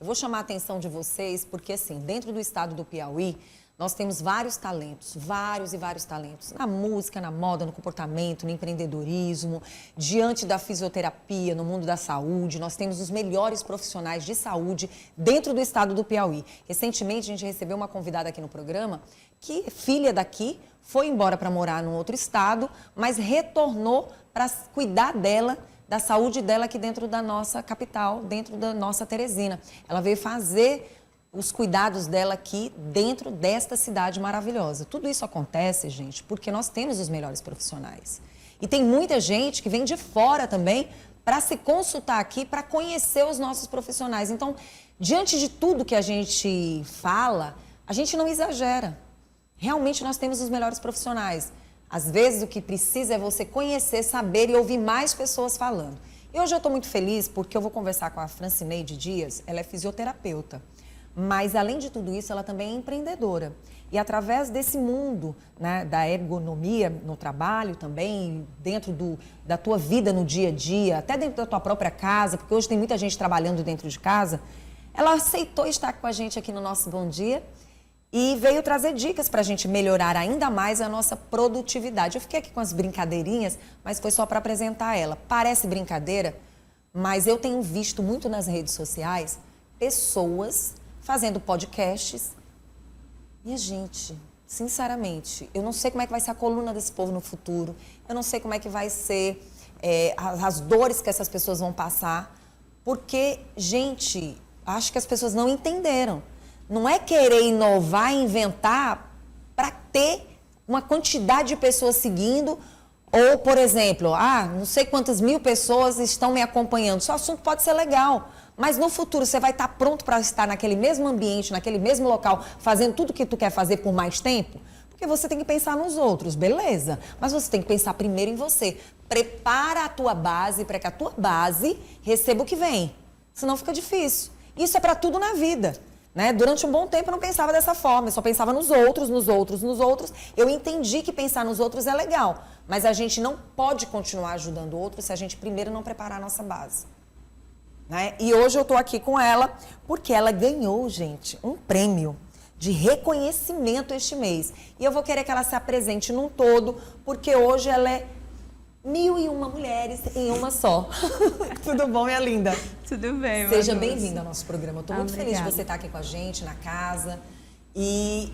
Eu vou chamar a atenção de vocês porque, assim, dentro do estado do Piauí, nós temos vários talentos, vários e vários talentos. Na música, na moda, no comportamento, no empreendedorismo, diante da fisioterapia, no mundo da saúde. Nós temos os melhores profissionais de saúde dentro do estado do Piauí. Recentemente, a gente recebeu uma convidada aqui no programa que é filha daqui, foi embora para morar num outro estado, mas retornou para cuidar dela, da saúde dela aqui dentro da nossa capital, dentro da nossa Teresina. Ela veio fazer os cuidados dela aqui dentro desta cidade maravilhosa. Tudo isso acontece, gente, porque nós temos os melhores profissionais. E tem muita gente que vem de fora também para se consultar aqui, para conhecer os nossos profissionais. Então, diante de tudo que a gente fala, a gente não exagera. Realmente nós temos os melhores profissionais. Às vezes o que precisa é você conhecer, saber e ouvir mais pessoas falando. E hoje eu estou muito feliz porque eu vou conversar com a Francineide Dias, ela é fisioterapeuta. Mas, além de tudo isso, ela também é empreendedora. E através desse mundo, né, da ergonomia no trabalho também, dentro da tua vida no dia a dia, até dentro da tua própria casa, porque hoje tem muita gente trabalhando dentro de casa, ela aceitou estar com a gente aqui no nosso Bom Dia e veio trazer dicas para a gente melhorar ainda mais a nossa produtividade. Eu fiquei aqui com as brincadeirinhas, mas foi só para apresentar ela. Parece brincadeira, mas eu tenho visto muito nas redes sociais pessoas fazendo podcasts. Minha gente, sinceramente, eu não sei como é que vai ser a coluna desse povo no futuro. Eu não sei como é que vai ser as dores que essas pessoas vão passar. Porque, gente, acho que as pessoas não entenderam. Não é querer inovar, inventar para ter uma quantidade de pessoas seguindo. Ou, por exemplo, não sei quantas mil pessoas estão me acompanhando. Seu assunto pode ser legal. Mas no futuro você vai estar pronto para estar naquele mesmo ambiente, naquele mesmo local, fazendo tudo o que tu quer fazer por mais tempo? Porque você tem que pensar nos outros, beleza? Mas você tem que pensar primeiro em você. Prepara a tua base para que a tua base receba o que vem. Senão fica difícil. Isso é para tudo na vida, né? Durante um bom tempo eu não pensava dessa forma, eu só pensava nos outros, nos outros, nos outros. Eu entendi que pensar nos outros é legal, mas a gente não pode continuar ajudando o outro se a gente primeiro não preparar a nossa base. Né? E hoje eu estou aqui com ela porque ela ganhou, gente, um prêmio de reconhecimento este mês. E eu vou querer que ela se apresente num todo, porque hoje ela é 1001 mulheres em uma só. Tudo bom, minha linda? Tudo bem, Seja bem-vinda ao nosso programa. Eu estou muito Obrigada. feliz de você estar aqui com a gente, na casa. E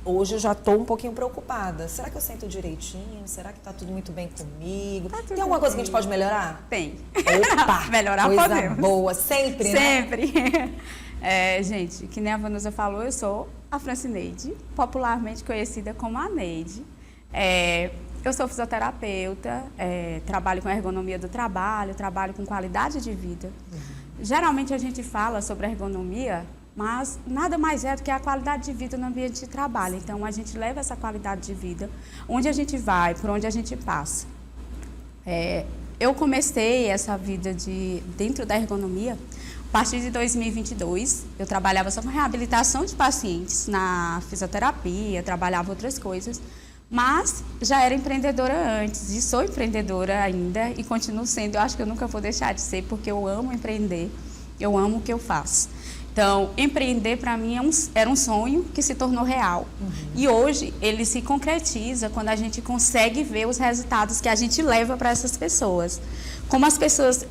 hoje eu já estou um pouquinho preocupada. Será que eu sento direitinho? Será que está tudo muito bem comigo? Tem alguma coisa que a gente pode melhorar? Tem. Opa! Melhorar coisa podemos. boa. Sempre, né? Sempre. Gente, que nem a Vanusa falou, eu sou a Francineide, popularmente conhecida como a Neide. Eu sou fisioterapeuta, trabalho com ergonomia do trabalho, trabalho com qualidade de vida. Geralmente a gente fala sobre ergonomia, mas nada mais é do que a qualidade de vida no ambiente de trabalho. Então, a gente leva essa qualidade de vida onde a gente vai, por onde a gente passa. Eu comecei essa vida dentro da ergonomia a partir de 2022. Eu trabalhava só com reabilitação de pacientes na fisioterapia, trabalhava outras coisas, mas já era empreendedora antes e sou empreendedora ainda e continuo sendo. Eu acho que eu nunca vou deixar de ser, porque eu amo empreender, eu amo o que eu faço. Então, empreender para mim era um sonho que se tornou real. E hoje ele se concretiza quando a gente consegue ver os resultados que a gente leva para essas pessoas. Como as pessoas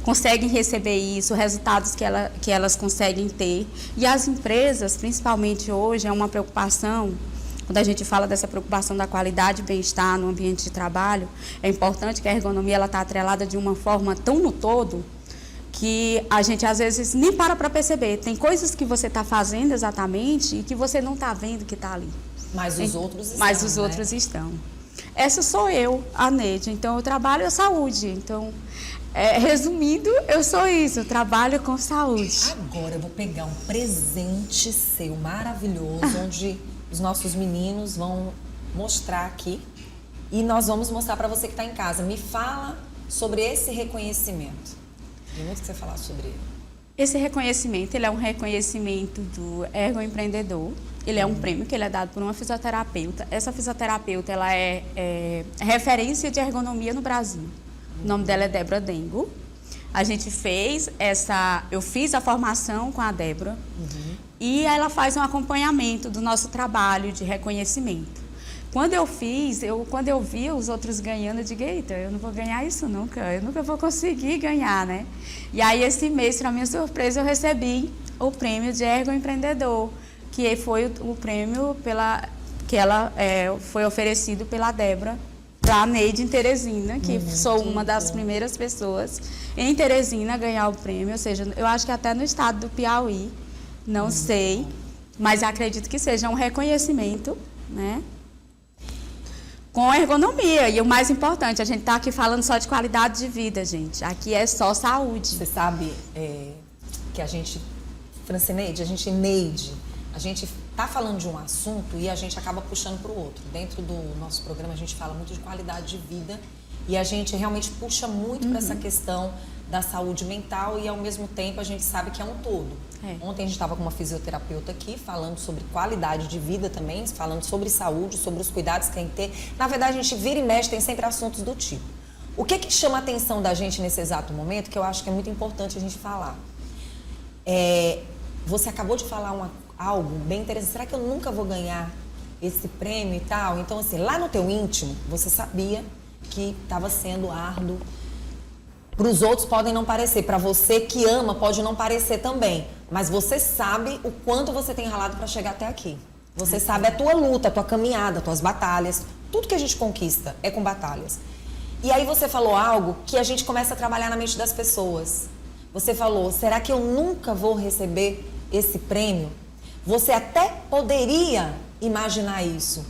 conseguem receber isso, resultados que elas conseguem ter. E as empresas, principalmente hoje, é uma preocupação. Quando a gente fala dessa preocupação da qualidade e bem-estar no ambiente de trabalho, é importante que a ergonomia está atrelada de uma forma tão no todo, que a gente às vezes nem para perceber. Tem coisas que você está fazendo exatamente e que você não está vendo que está ali. Mas os outros estão. Mas os outros estão. Essa sou eu, a Neide. Então, eu trabalho a saúde. Então, resumindo, eu sou isso, eu trabalho com saúde. Agora eu vou pegar um presente seu maravilhoso, onde os nossos meninos vão mostrar aqui. E nós vamos mostrar para você que está em casa. Me fala sobre esse reconhecimento. Tem muito que você falar sobre ele. Esse reconhecimento, ele é um reconhecimento do ergoempreendedor. Ele é um prêmio que ele é dado por uma fisioterapeuta. Essa fisioterapeuta, ela é referência de ergonomia no Brasil. O nome dela é Débora Dengo. A gente eu fiz a formação com a Débora e ela faz um acompanhamento do nosso trabalho de reconhecimento. Quando eu vi os outros ganhando, eu digo, eita, eu não vou ganhar isso nunca, eu nunca vou conseguir ganhar, né? E aí, esse mês, para minha surpresa, eu recebi o prêmio de Ergo Empreendedor, que foi o prêmio foi oferecido pela Débora para a Neide em Teresina, que sou uma das primeiras pessoas em Teresina a ganhar o prêmio, ou seja, eu acho que até no estado do Piauí, não sei, mas acredito que seja um reconhecimento, né? Com ergonomia. E o mais importante, a gente está aqui falando só de qualidade de vida, gente. Aqui é só saúde. Você sabe que a gente, Francineide, Neide, a gente está falando de um assunto e a gente acaba puxando para o outro. Dentro do nosso programa, a gente fala muito de qualidade de vida e a gente realmente puxa muito para essa questão da saúde mental e, ao mesmo tempo, a gente sabe que é um todo. Ontem a gente estava com uma fisioterapeuta aqui falando sobre qualidade de vida também, falando sobre saúde, sobre os cuidados que tem que ter. Na verdade, a gente vira e mexe, tem sempre assuntos do tipo. O que chama a atenção da gente nesse exato momento, que eu acho que é muito importante a gente falar? Você acabou de falar algo bem interessante. Será que eu nunca vou ganhar esse prêmio e tal? Então, assim, lá no teu íntimo, você sabia que estava sendo árduo. Para os outros podem não parecer, para você que ama pode não parecer também, mas você sabe o quanto você tem ralado para chegar até aqui. Você sabe a tua luta, a tua caminhada, as tuas batalhas, tudo que a gente conquista é com batalhas. E aí você falou algo que a gente começa a trabalhar na mente das pessoas. Você falou, será que eu nunca vou receber esse prêmio? Você até poderia imaginar isso,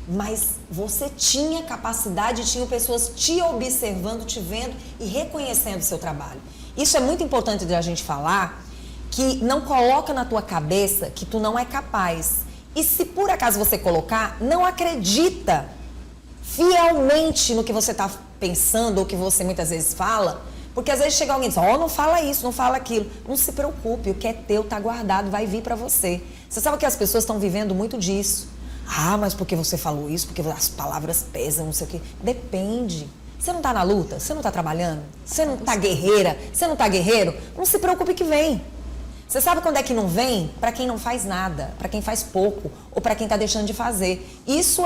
mas você tinha capacidade, tinha pessoas te observando, te vendo e reconhecendo o seu trabalho. Isso é muito importante de a gente falar, que não coloca na tua cabeça que tu não é capaz. E se por acaso você colocar, não acredita fielmente no que você está pensando ou que você muitas vezes fala, porque às vezes chega alguém e diz, não fala isso, não fala aquilo. Não se preocupe, o que é teu está guardado, vai vir para você. Você sabe que as pessoas estão vivendo muito disso. Mas porque você falou isso, porque as palavras pesam, não sei o quê. Depende. Você não está na luta? Você não está trabalhando? Você não está guerreira? Você não está guerreiro? Não se preocupe que vem. Você sabe quando é que não vem? Para quem não faz nada, para quem faz pouco ou para quem está deixando de fazer. Isso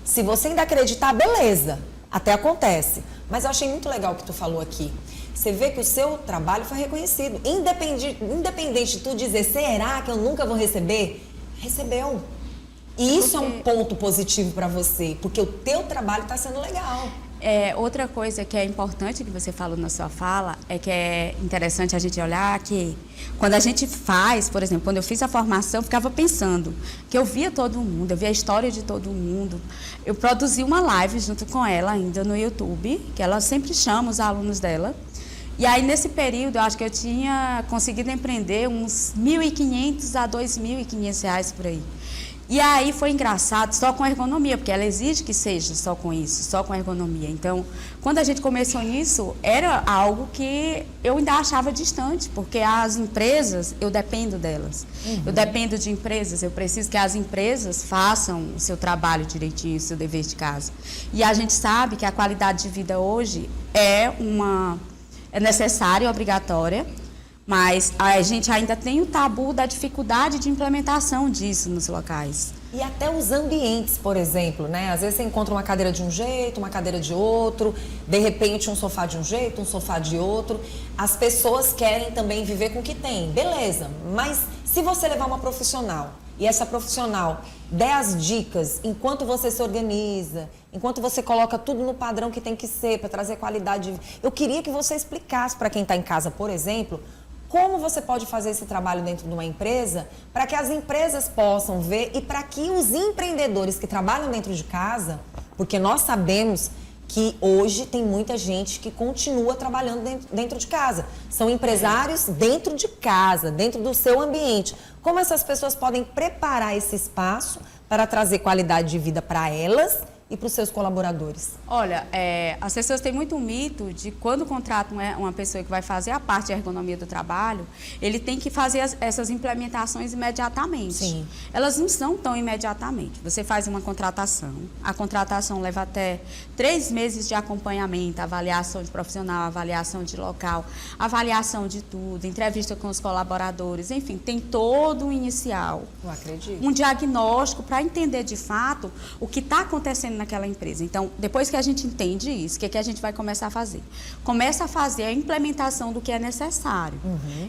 se você ainda acreditar, beleza, até acontece. Mas eu achei muito legal o que tu falou aqui. Você vê que o seu trabalho foi reconhecido. Independente de tu dizer, será que eu nunca vou receber? Recebeu. E isso é um ponto positivo para você, porque o teu trabalho está sendo legal. Outra coisa que é importante que você falou na sua fala, que é interessante a gente olhar que quando a gente faz, por exemplo, quando eu fiz a formação, eu ficava pensando que eu via todo mundo, eu via a história de todo mundo. Eu produzi uma live junto com ela ainda no YouTube, que ela sempre chama os alunos dela. E aí, nesse período, eu acho que eu tinha conseguido empreender uns R$1.500 a R$2.500 por aí. E aí foi engraçado, só com ergonomia, porque ela exige que seja só com isso, só com ergonomia. Então, quando a gente começou nisso, era algo que eu ainda achava distante, porque as empresas, eu dependo delas. Eu dependo de empresas, eu preciso que as empresas façam o seu trabalho direitinho, o seu dever de casa. E a gente sabe que a qualidade de vida hoje é necessária, obrigatória, mas a gente ainda tem o tabu da dificuldade de implementação disso nos locais. E até os ambientes, por exemplo, né? Às vezes você encontra uma cadeira de um jeito, uma cadeira de outro, de repente um sofá de um jeito, um sofá de outro. As pessoas querem também viver com o que tem, beleza, mas se você levar uma profissional e essa profissional der as dicas enquanto você se organiza, enquanto você coloca tudo no padrão que tem que ser para trazer qualidade de vida. Eu queria que você explicasse para quem está em casa, por exemplo, como você pode fazer esse trabalho dentro de uma empresa para que as empresas possam ver e para que os empreendedores que trabalham dentro de casa, porque nós sabemos que hoje tem muita gente que continua trabalhando dentro de casa. São empresários dentro de casa, dentro do seu ambiente. Como essas pessoas podem preparar esse espaço para trazer qualidade de vida para elas e para os seus colaboradores? Olha, as pessoas têm muito mito de quando contratam uma pessoa que vai fazer a parte de ergonomia do trabalho, ele tem que fazer essas implementações imediatamente. Sim. Elas não são tão imediatamente. Você faz uma contratação, a contratação leva até 3 meses de acompanhamento, avaliação de profissional, avaliação de local, avaliação de tudo, entrevista com os colaboradores, enfim, tem todo um inicial. Eu acredito. Um diagnóstico para entender de fato o que está acontecendo naquela empresa. Então, depois que a gente entende isso, o que a gente vai começar a fazer? Começa a fazer a implementação do que é necessário.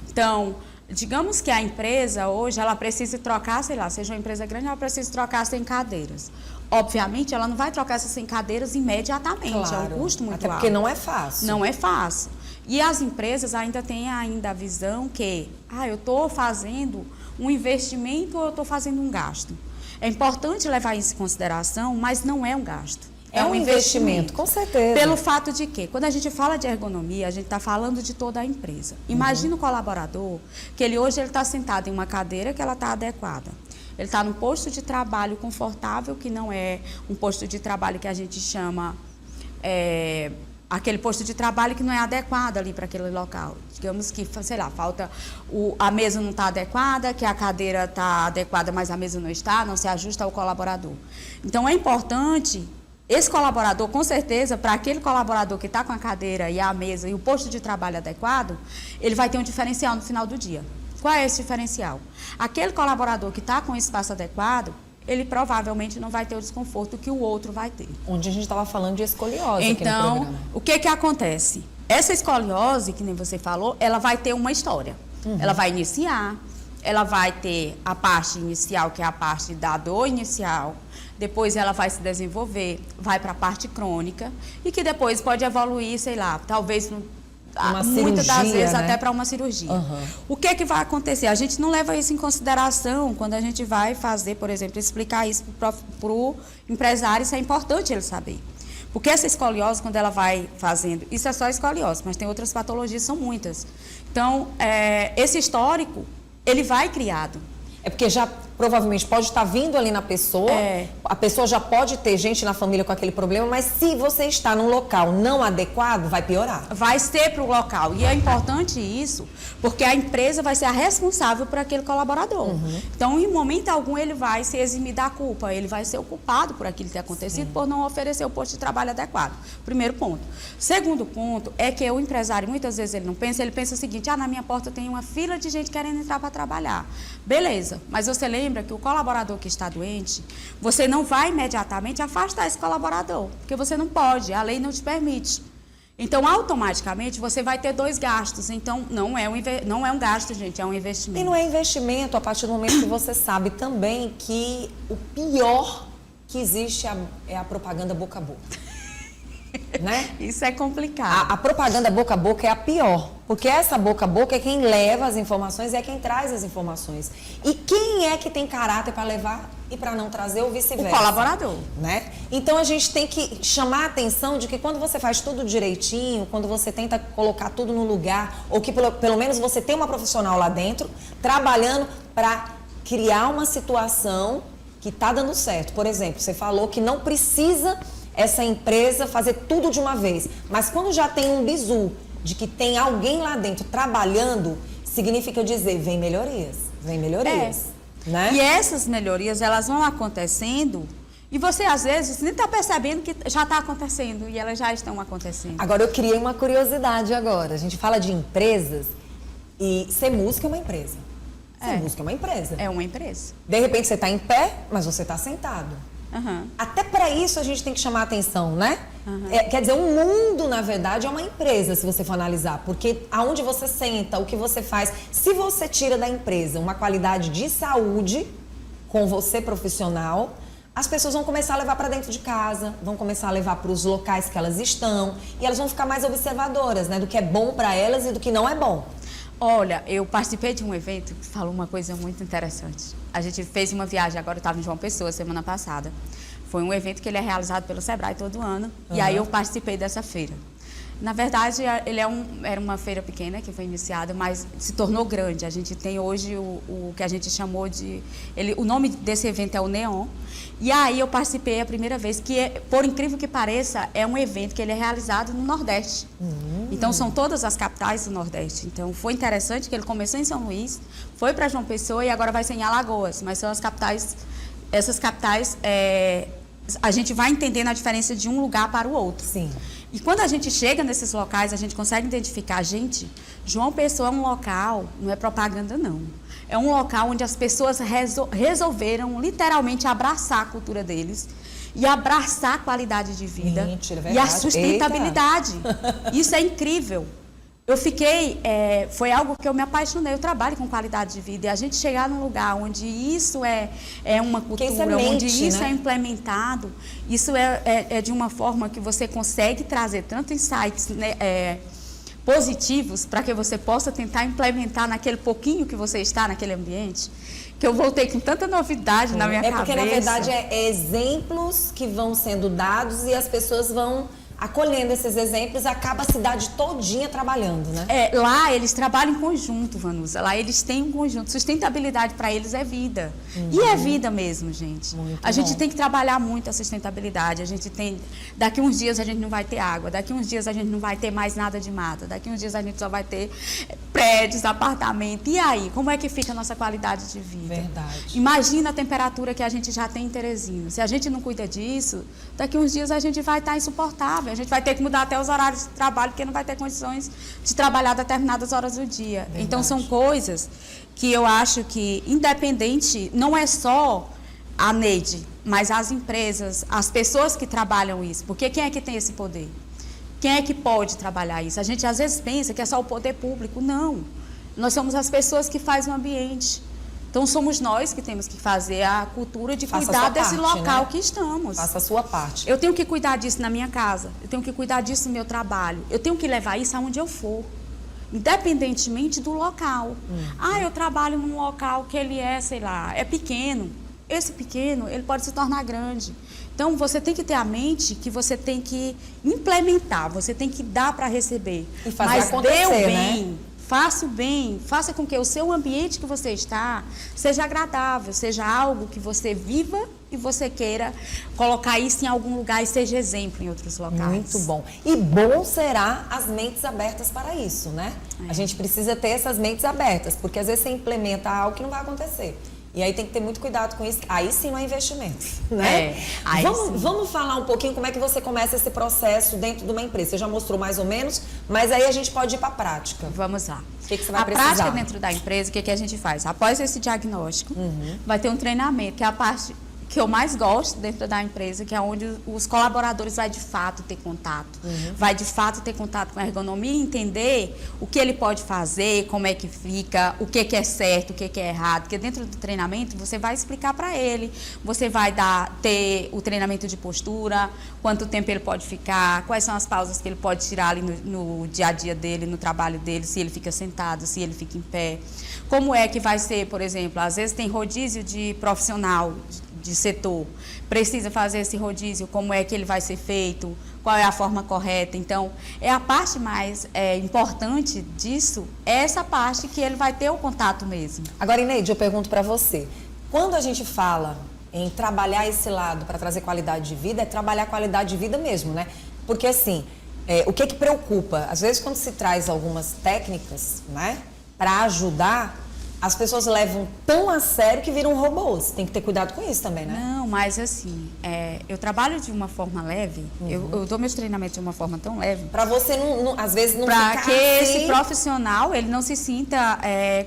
Então, digamos que a empresa hoje, ela precisa trocar, sei lá, seja uma empresa grande, ela precisa trocar 100 cadeiras. Obviamente, ela não vai trocar essas 100 cadeiras imediatamente, Claro, é um custo muito até alto. porque não é fácil. Não é fácil. E as empresas ainda têm a visão que, eu estou fazendo um investimento ou eu estou fazendo um gasto. É importante levar isso em consideração, mas não é um gasto. É um investimento, com certeza. Pelo fato de que, quando a gente fala de ergonomia, a gente está falando de toda a empresa. Imagina o colaborador, que hoje ele está sentado em uma cadeira que ela está adequada. Ele está num posto de trabalho confortável, que não é um posto de trabalho que a gente chama... aquele posto de trabalho que não é adequado ali para aquele local. Digamos que, sei lá, falta a mesa não está adequada, que a cadeira está adequada, mas a mesa não está, não se ajusta ao colaborador. Então, é importante, esse colaborador, com certeza, para aquele colaborador que está com a cadeira e a mesa e o posto de trabalho adequado, ele vai ter um diferencial no final do dia. Qual é esse diferencial? Aquele colaborador que está com o espaço adequado, ele provavelmente não vai ter o desconforto que o outro vai ter. Onde a gente estava falando de escoliose aqui no Então, programa. o que acontece? Essa escoliose, que nem você falou, ela vai ter uma história. Ela vai iniciar, ela vai ter a parte inicial, que é a parte da dor inicial, depois ela vai se desenvolver, vai para a parte crônica, e que depois pode evoluir, sei lá, talvez... muitas das vezes, né? Até para uma cirurgia. O que vai acontecer? A gente não leva isso em consideração quando a gente vai fazer, por exemplo, explicar isso para o empresário, isso é importante ele saber. Porque essa escoliose, quando ela vai fazendo, isso é só escoliose, mas tem outras patologias, são muitas. Então, esse histórico, ele vai criado. É porque já provavelmente pode estar vindo ali na pessoa, a pessoa já pode ter gente na família com aquele problema, mas se você está num local não adequado, vai piorar. Vai ser para o local. E é importante isso, porque a empresa vai ser a responsável por aquele colaborador. Então, em momento algum, ele vai se eximir da culpa, ele vai ser o culpado por aquilo que tem acontecido, por não oferecer o posto de trabalho adequado. Primeiro ponto. Segundo ponto é que o empresário, muitas vezes, ele não pensa, ele pensa o seguinte, na minha porta tem uma fila de gente querendo entrar para trabalhar. Beleza, mas você lembra que o colaborador que está doente, você não vai imediatamente afastar esse colaborador, porque você não pode, a lei não te permite. Então, automaticamente, você vai ter 2 gastos. Então, não é um gasto, gente, é um investimento. E não é investimento a partir do momento que você sabe também que o pior que existe é a propaganda boca a boca. Né? Isso é complicado. A propaganda boca a boca é a pior, porque essa boca a boca é quem leva as informações, é quem traz as informações. E quem é que tem caráter para levar e para não trazer ou vice-versa? O colaborador. Né? Então a gente tem que chamar a atenção de que quando você faz tudo direitinho, quando você tenta colocar tudo no lugar, ou que pelo menos você tem uma profissional lá dentro, trabalhando para criar uma situação que está dando certo. Por exemplo, você falou que não precisa essa empresa fazer tudo de uma vez. Mas quando já tem um bizu de que tem alguém lá dentro trabalhando, significa dizer, vem melhorias. Né? E essas melhorias, elas vão acontecendo e você, às vezes, nem está percebendo que já está acontecendo e elas já estão acontecendo. Agora, eu criei uma curiosidade agora. A gente fala de empresas e ser música é uma empresa. Ser música é uma empresa. É uma empresa. De repente, você está em pé, mas você está sentado. Até para isso a gente tem que chamar a atenção, né? Quer dizer, o mundo, na verdade, é uma empresa, se você for analisar. Porque aonde você senta, o que você faz, se você tira da empresa uma qualidade de saúde com você profissional, as pessoas vão começar a levar para dentro de casa, vão começar a levar para os locais que elas estão e elas vão ficar mais observadoras, né? Do que é bom para elas e do que não é bom. Olha, eu participei de um evento que falou uma coisa muito interessante. A gente fez uma viagem, agora eu estava em João Pessoa, semana passada. Foi um evento que ele é realizado pelo Sebrae todo ano. E aí eu participei dessa feira. Na verdade, era uma feira pequena que foi iniciada, mas se tornou grande. A gente tem hoje o que a gente chamou de... o nome desse evento é o Neon. E aí eu participei a primeira vez, que, por incrível que pareça, é um evento que ele é realizado no Nordeste. Então, são todas as capitais do Nordeste. Então, foi interessante que ele começou em São Luís, foi para João Pessoa e agora vai ser em Alagoas. Mas são as capitais... Essas capitais, a gente vai entendendo a diferença de um lugar para o outro. Sim. E quando a gente chega nesses locais, a gente consegue identificar, gente, João Pessoa é um local, não é propaganda não, é um local onde as pessoas resolveram literalmente abraçar a cultura deles e abraçar a qualidade de vida. Mentira, e a sustentabilidade. Isso é incrível. Eu fiquei, foi algo que eu me apaixonei, eu trabalho com qualidade de vida, e a gente chegar num lugar onde isso é uma cultura, onde isso é implementado, isso é de uma forma que você consegue trazer tanto insights, né, positivos para que você possa tentar implementar naquele pouquinho que você está naquele ambiente, que eu voltei com tanta novidade na minha cabeça. É porque, na verdade, exemplos que vão sendo dados e as pessoas vão acolhendo esses exemplos, acaba a cidade todinha trabalhando, né? Lá eles trabalham em conjunto, Vanusa. Lá eles têm um conjunto. Sustentabilidade para eles é vida. E é vida mesmo, gente. A gente tem que trabalhar muito a sustentabilidade. A gente tem... Daqui uns dias a gente não vai ter água. Daqui uns dias a gente não vai ter mais nada de mata. Daqui uns dias a gente só vai ter prédios, apartamentos. E aí? Como é que fica a nossa qualidade de vida? Verdade. Imagina a temperatura que a gente já tem em Teresina. Se a gente não cuida disso, daqui uns dias a gente vai estar insuportável. A gente vai ter que mudar até os horários de trabalho, porque não vai ter condições de trabalhar determinadas horas do dia. Verdade. Então, são coisas que eu acho que, independente, não é só a Neide, mas as empresas, as pessoas que trabalham isso. Porque quem é que tem esse poder? Quem é que pode trabalhar isso? A gente, às vezes, pensa que é só o poder público. Não. Nós somos as pessoas que fazem o ambiente. Então, somos nós que temos que fazer a cultura de cuidar desse local, né, que estamos. Faça a sua parte. Eu tenho que cuidar disso na minha casa, eu tenho que cuidar disso no meu trabalho, eu tenho que levar isso aonde eu for, independentemente do local. Eu trabalho num local que ele sei lá, é pequeno. Esse pequeno, ele pode se tornar grande. Então, você tem que ter a mente que você tem que implementar, você tem que dar para receber. E fazer acontecer, dê o bem, né? Faça o bem, faça com que o seu ambiente que você está seja agradável, seja algo que você viva e você queira colocar isso em algum lugar e seja exemplo em outros locais. Muito bom. E bom será as mentes abertas para isso, né? A gente precisa ter essas mentes abertas, porque às vezes você implementa algo que não vai acontecer. E aí tem que ter muito cuidado com isso. Aí sim não é investimento, né? Vamos falar um pouquinho como é que você começa esse processo dentro de uma empresa. Você já mostrou mais ou menos, mas aí a gente pode ir para a prática. Vamos lá. O que você vai precisar? A prática dentro da empresa, o que a gente faz? Após esse diagnóstico, vai ter um treinamento, que é a parte que eu mais gosto dentro da empresa, que é onde os colaboradores vai de fato ter contato. Vai de fato ter contato com a ergonomia e entender o que ele pode fazer, como é que fica, o que é certo, o que é errado. Porque dentro do treinamento você vai explicar para ele, você vai ter o treinamento de postura, quanto tempo ele pode ficar, quais são as pausas que ele pode tirar ali no dia a dia dele, no trabalho dele, se ele fica sentado, se ele fica em pé. Como é que vai ser, por exemplo, às vezes tem rodízio de profissional, de setor, precisa fazer esse rodízio, como é que ele vai ser feito, qual é a forma correta. Então, a parte mais importante disso, é essa parte que ele vai ter o contato mesmo. Agora, Ineide, eu pergunto para você, quando a gente fala em trabalhar esse lado para trazer qualidade de vida, é trabalhar qualidade de vida mesmo, né? Porque assim, o que preocupa? Às vezes quando se traz algumas técnicas, né, para ajudar, as pessoas levam tão a sério que viram robôs. Tem que ter cuidado com isso também, né? Não, mas assim, eu trabalho de uma forma leve, eu dou meus treinamentos de uma forma tão leve. Para você, às vezes, não ficar para que esse profissional, ele não se sinta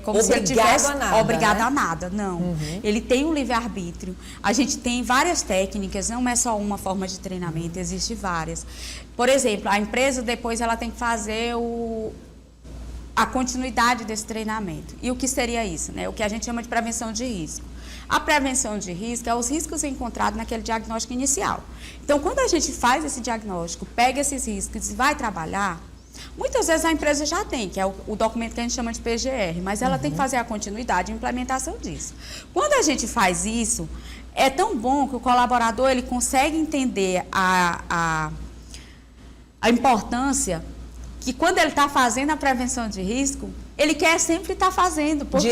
como se ele tivesse obrigado a nada. Não. Ele tem um livre-arbítrio. A gente tem várias técnicas, não é só uma forma de treinamento, existem várias. Por exemplo, a empresa depois ela tem que fazer a continuidade desse treinamento. E o que seria isso, né? O que a gente chama de prevenção de risco. A prevenção de risco é os riscos encontrados naquele diagnóstico inicial. Então, quando a gente faz esse diagnóstico, pega esses riscos e vai trabalhar, muitas vezes a empresa já tem, que é o documento que a gente chama de PGR, mas ela tem que fazer a continuidade e implementação disso. Quando a gente faz isso, é tão bom que o colaborador ele consegue entender a importância que quando ele está fazendo a prevenção de risco, ele quer sempre estar fazendo, porque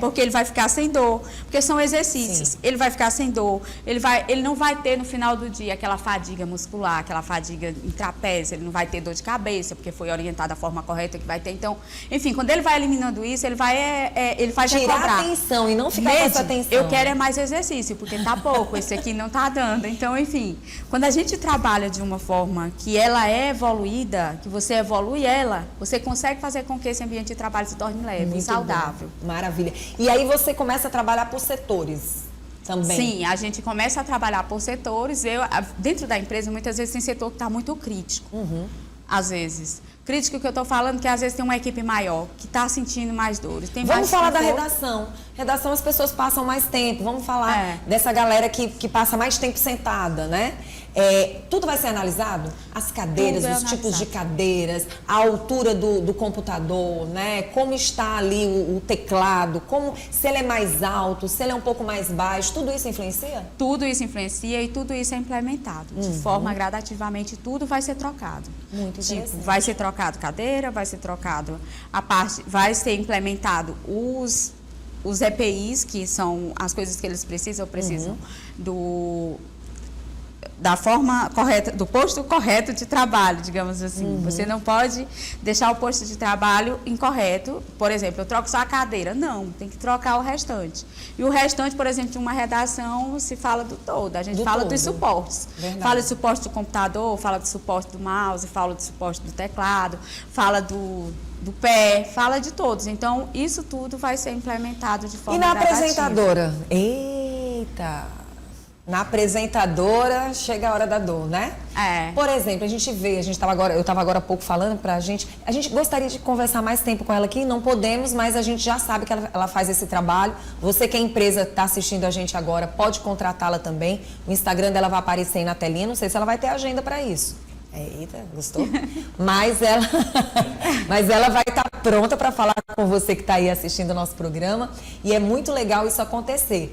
porque ele vai ficar sem dor, porque são exercícios. Sim. Ele vai ficar sem dor, ele não vai ter no final do dia aquela fadiga muscular, aquela fadiga em trapézio, ele não vai ter dor de cabeça, porque foi orientado da forma correta que vai ter. Então, enfim, quando ele vai eliminando isso, ele faz tirar a atenção e não ficar com essa atenção. Eu quero é mais exercício, porque tá pouco, esse aqui não tá dando. Então, enfim, quando a gente trabalha de uma forma que ela é evoluída, que você evolui ela, você consegue fazer com que esse ambiente de trabalho se torne leve e saudável. Bom. Maravilha. E aí você começa a trabalhar por setores também? Sim, a gente começa a trabalhar por setores. Dentro da empresa, muitas vezes tem setor que está muito crítico. Às vezes. Crítico que eu estou falando, que às vezes tem uma equipe maior, que está sentindo mais dores. Vamos falar da redação. Redação, as pessoas passam mais tempo. Vamos falar dessa galera que passa mais tempo sentada, né? Tudo vai ser analisado? As cadeiras, os tipos de cadeiras, a altura do computador, né? Como está ali o teclado, se ele é mais alto, se ele é um pouco mais baixo, tudo isso influencia? Tudo isso influencia e tudo isso é implementado. De forma gradativamente, tudo vai ser trocado. Muito interessante. Vai ser trocado cadeira, vai ser trocado vai ser implementado os EPIs, que são as coisas que eles precisam da forma correta, do posto correto de trabalho, digamos assim. Você não pode deixar o posto de trabalho incorreto. Por exemplo, eu troco só a cadeira. Não, tem que trocar o restante. E o restante, por exemplo, de uma redação, se fala do todo. A gente fala dos suportes. Verdade. Fala de suporte do computador, fala do suporte do mouse, fala do suporte do teclado, fala do pé, fala de todos. Então, isso tudo vai ser implementado de forma gradativa. E na apresentadora? Eita! Na apresentadora, chega a hora da dor, né? Por exemplo, eu estava agora há pouco falando a gente gostaria de conversar mais tempo com ela aqui, não podemos, mas a gente já sabe que ela faz esse trabalho. Você que é empresa, está assistindo a gente agora, pode contratá-la também. O Instagram dela vai aparecer aí na telinha, não sei se ela vai ter agenda para isso. Eita, gostou? Mas ela vai estar pronta para falar com você que está aí assistindo o nosso programa, e é muito legal isso acontecer.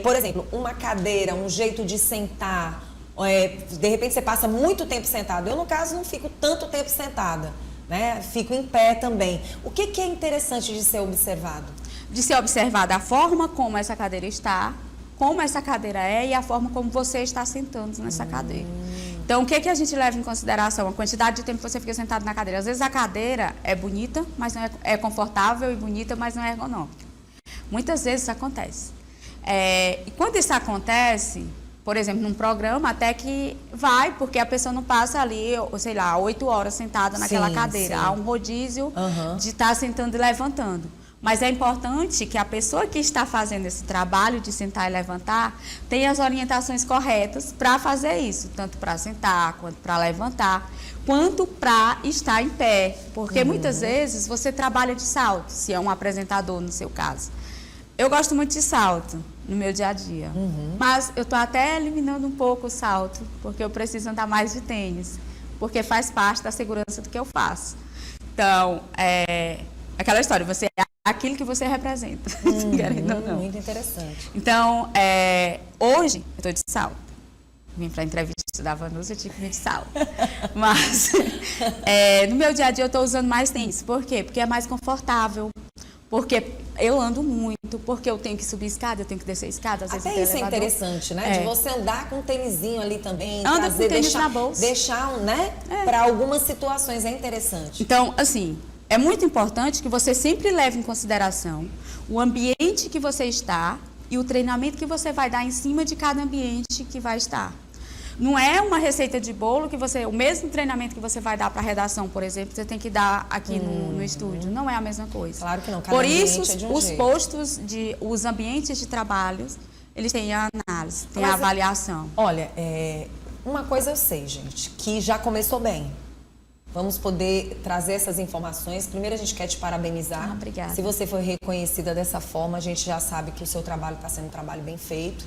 Por exemplo, uma cadeira, um jeito de sentar, de repente você passa muito tempo sentado. Eu, no caso, não fico tanto tempo sentada, né? Fico em pé também. O que é interessante de ser observado? De ser observada a forma como essa cadeira está, como essa cadeira é e a forma como você está sentando nessa cadeira. Então, o que a gente leva em consideração? A quantidade de tempo que você fica sentado na cadeira. Às vezes a cadeira é bonita, mas não é confortável e bonita, mas não é ergonômica. Muitas vezes isso acontece. E quando isso acontece, por exemplo, num programa, até que vai, porque a pessoa não passa ali, sei lá, 8 horas sentada naquela cadeira. Há um rodízio de estar sentando e levantando. Mas é importante que a pessoa que está fazendo esse trabalho de sentar e levantar tenha as orientações corretas para fazer isso, tanto para sentar, quanto para levantar, quanto para estar em pé. Porque muitas vezes você trabalha de salto, se é um apresentador no seu caso. Eu gosto muito de salto no meu dia a dia, mas eu estou até eliminando um pouco o salto, porque eu preciso andar mais de tênis, porque faz parte da segurança do que eu faço. Então, aquela história, você é aquilo que você representa, querendo ou não. Muito interessante. Então, hoje eu estou de salto. Vim para a entrevista da Vanusa, eu tive que vir de salto. Mas, no meu dia a dia eu estou usando mais tênis. Por quê? Porque é mais confortável. Porque eu ando muito, porque eu tenho que subir escada, eu tenho que descer escada, às vezes até isso é interessante, né? De você andar com um tênisinho ali também, anda com tênis na bolsa. Deixar, né? Para algumas situações é interessante. Então, assim, é muito importante que você sempre leve em consideração o ambiente que você está e o treinamento que você vai dar em cima de cada ambiente que vai estar. Não é uma receita de bolo que o mesmo treinamento que você vai dar para a redação, por exemplo, você tem que dar aqui no estúdio. Não é a mesma coisa. Claro que não. Cada por isso, é de um os jeito. os ambientes de trabalho, eles têm a análise, têm a avaliação. Olha, uma coisa eu sei, gente, que já começou bem. Vamos poder trazer essas informações. Primeiro, a gente quer te parabenizar. Obrigada. Se você foi reconhecida dessa forma, a gente já sabe que o seu trabalho está sendo um trabalho bem feito.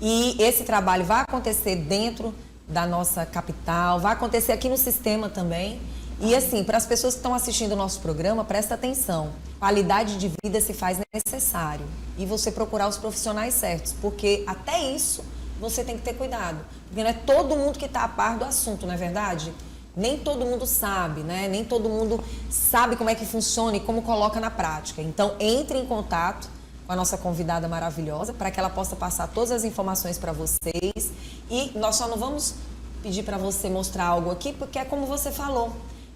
E esse trabalho vai acontecer dentro da nossa capital, vai acontecer aqui no sistema também. E assim, para as pessoas que estão assistindo o nosso programa, presta atenção. Qualidade de vida se faz necessário. E você procurar os profissionais certos, porque até isso você tem que ter cuidado. Porque não é todo mundo que está a par do assunto, não é verdade? nem todo mundo sabe, né? Nem todo mundo sabe como é que funciona e como coloca na prática. Então, entre em contato com a nossa convidada maravilhosa para que ela possa passar todas as informações para vocês. E nós só não vamos pedir para você mostrar algo aqui, porque é como você falou.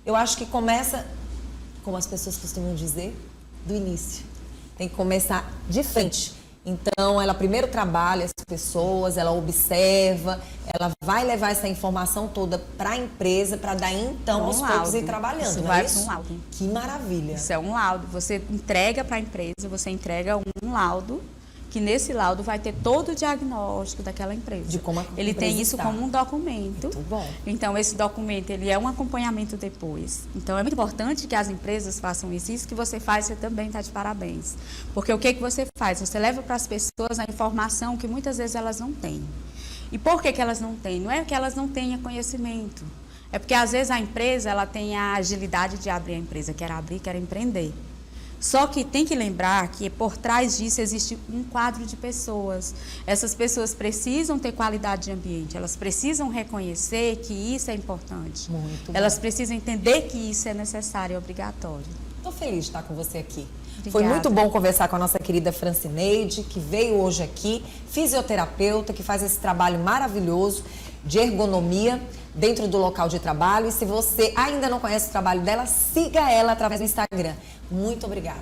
Eu acho que começa, como as pessoas costumam dizer, do início. Tem que começar de frente. Então, ela primeiro trabalha as pessoas, ela observa, ela vai levar essa informação toda para a empresa, para daí então aos poucos ir trabalhando. Isso não vai é isso? para um laudo. Que maravilha. Isso é um laudo. Você entrega para a empresa, você entrega um laudo, que nesse laudo vai ter todo o diagnóstico daquela empresa. De como a ele empresa tem isso está. como um documento. Muito bom. Então, esse documento, ele é um acompanhamento depois. Então, é muito importante que as empresas façam isso. Isso que você faz, você também está de parabéns. Porque o que você faz? Você leva para as pessoas a informação que muitas vezes elas não têm. E por que elas não têm? Não é que elas não tenham conhecimento. É porque, às vezes, a empresa ela tem a agilidade de abrir a empresa. Quer abrir, quer empreender. Só que tem que lembrar que por trás disso existe um quadro de pessoas. Essas pessoas precisam ter qualidade de ambiente, elas precisam reconhecer que isso é importante. Muito elas bom. precisam entender que isso é necessário e obrigatório. Estou feliz de estar com você aqui. Obrigada. Foi muito bom conversar com a nossa querida Francineide, que veio hoje aqui, fisioterapeuta, que faz esse trabalho maravilhoso de ergonomia dentro do local de trabalho. E se você ainda não conhece o trabalho dela, siga ela através do Instagram. Muito obrigada.